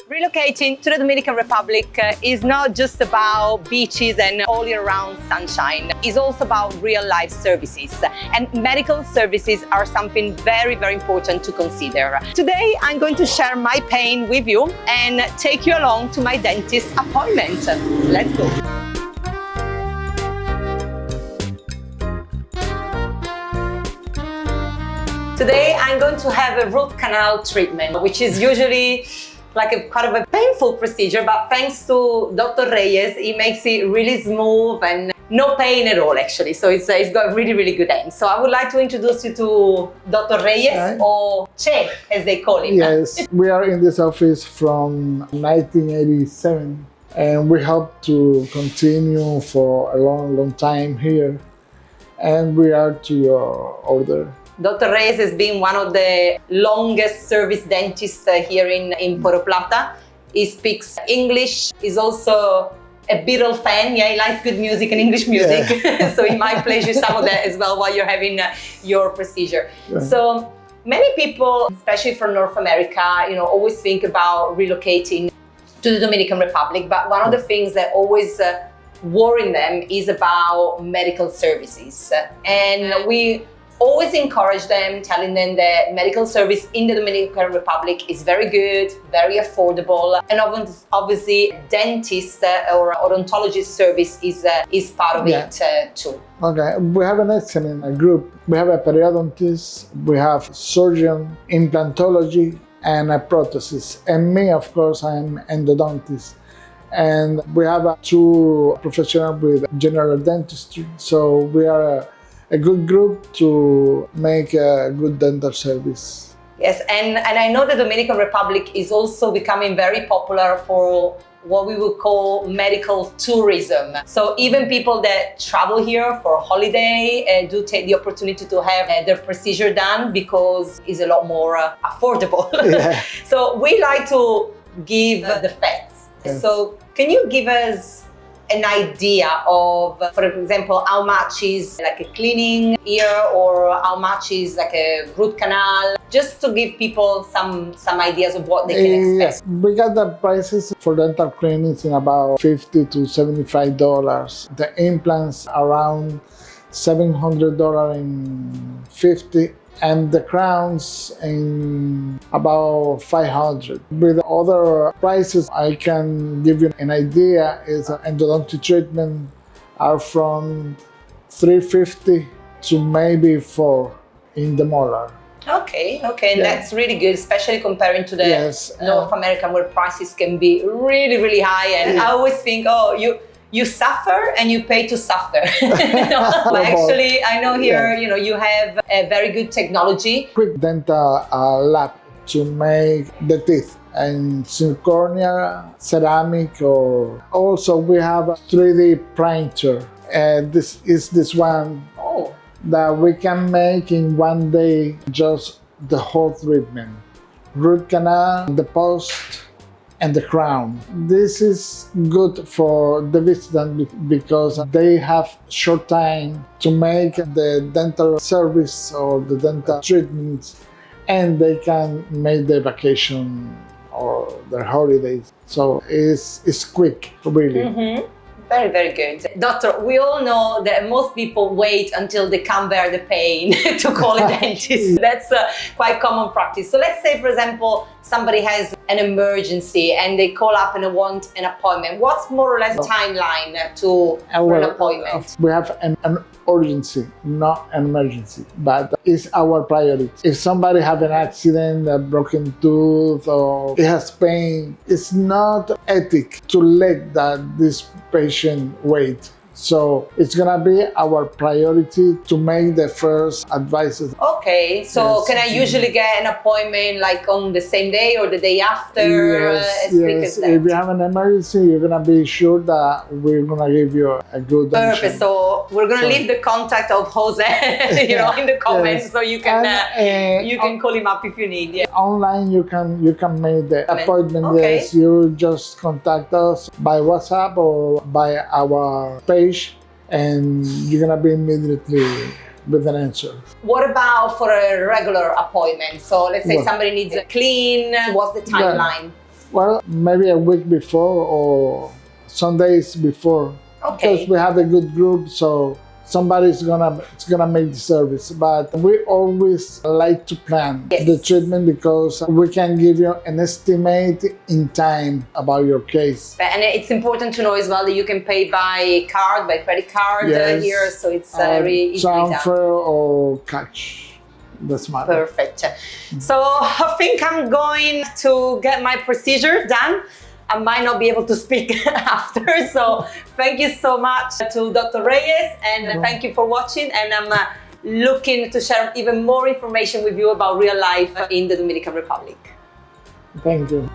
Relocating to the Dominican Republic is not just about beaches and all year round sunshine. It's also about real life services. And medical services are something very, very important to consider. Today, I'm going to share my pain with you and take you along to my dentist appointment. Let's go. Today, I'm going to have a root canal treatment, which is usually like a kind of a painful procedure, but thanks to Dr. Reyes, he makes it really smooth and no pain at all, actually. So it's got a really, really good end. So I would like to introduce you to Dr. Reyes, or Che, as they call him. Yes, we are in this office from 1987, and we hope to continue for a long, long time here. And we are to your order. Dr. Reyes has been one of the longest service dentists here in Puerto Plata. He speaks English. He's also a Beatles fan. Yeah, he likes good music and English music. Yeah. So he might play you some of that as well while you're having your procedure. Yeah. So many people, especially from North America, always think about relocating to the Dominican Republic. But one of the things that always worry them is about medical services. And we always encourage them, telling them that medical service in the Dominican Republic is very good, very affordable, and obviously dentist or odontologist service is part of it too. Okay, we have an excellent group. We have a periodontist, we have surgeon, implantology, and a prosthesis. And me, of course, I'm endodontist. And we have two professionals with general dentistry. So we are a good group to make a good dental service. Yes, and I know the Dominican Republic is also becoming very popular for what we would call medical tourism. So even people that travel here for holiday do take the opportunity to have their procedure done because it's a lot more affordable. Yeah. So we like to give the facts. Yes. So can you give us an idea of, for example, how much is like a cleaning here or how much is like a root canal, just to give people some ideas of what they can expect. Yes, we got the prices for dental cleanings in about $50 to $75. The implants around $700.50, and the crowns in about $500. With other prices, I can give you an idea. Is endodontic treatment are from $350 to maybe $400 in the molar. Okay, and that's really good, especially comparing to the North American, where prices can be really, really high. And I always think, you suffer and you pay to suffer. But actually, I know here, you have a very good technology. Quick dental lab to make the teeth, and zirconia, ceramic, or also we have a 3D printer. This is this one that we can make in one day just the whole treatment. Root canal, the post, and the crown. This is good for the visitor because they have short time to make the dental service or the dental treatments, and they can make their vacation or their holidays. So it's quick, really. Mm-hmm. Very, very good. Doctor, we all know that most people wait until they can't bear the pain to call a dentist. That's quite common practice. So let's say, for example, somebody has an emergency and they call up and they want an appointment. What's more or less timeline for an appointment? We have an urgency, not an emergency, but it's our priority. If somebody have an accident, a broken tooth, or it has pain, it's not ethical to let this patient wait. So it's gonna be our priority to make the first advices. Okay, so can I usually get an appointment like on the same day or the day after? Yes. If you have an emergency, you're gonna be sure that we're gonna give you a good Perfect. attention. So we're gonna leave the contact of Jose, in the comments, so you can call him up if you need. Yeah. Online, you can make the appointment. Okay. Yes, you just contact us by WhatsApp or by our page, and you're gonna be immediately with an answer. What about for a regular appointment? So let's say somebody needs a clean. What's the timeline? Well, maybe a week before or some days before. Okay. Because we have a good group, so somebody's gonna make the service. But we always like to plan Yes. the treatment because we can give you an estimate in time about your case. And it's important to know as well that you can pay by card, by credit card Yes. here, so it's really easily done. Transfer or cash. That's my Perfect. So I think I'm going to get my procedure done. I might not be able to speak after, so thank you so much to Dr. Reyes, and thank you for watching, and I'm looking to share even more information with you about real life in the Dominican Republic. Thank you.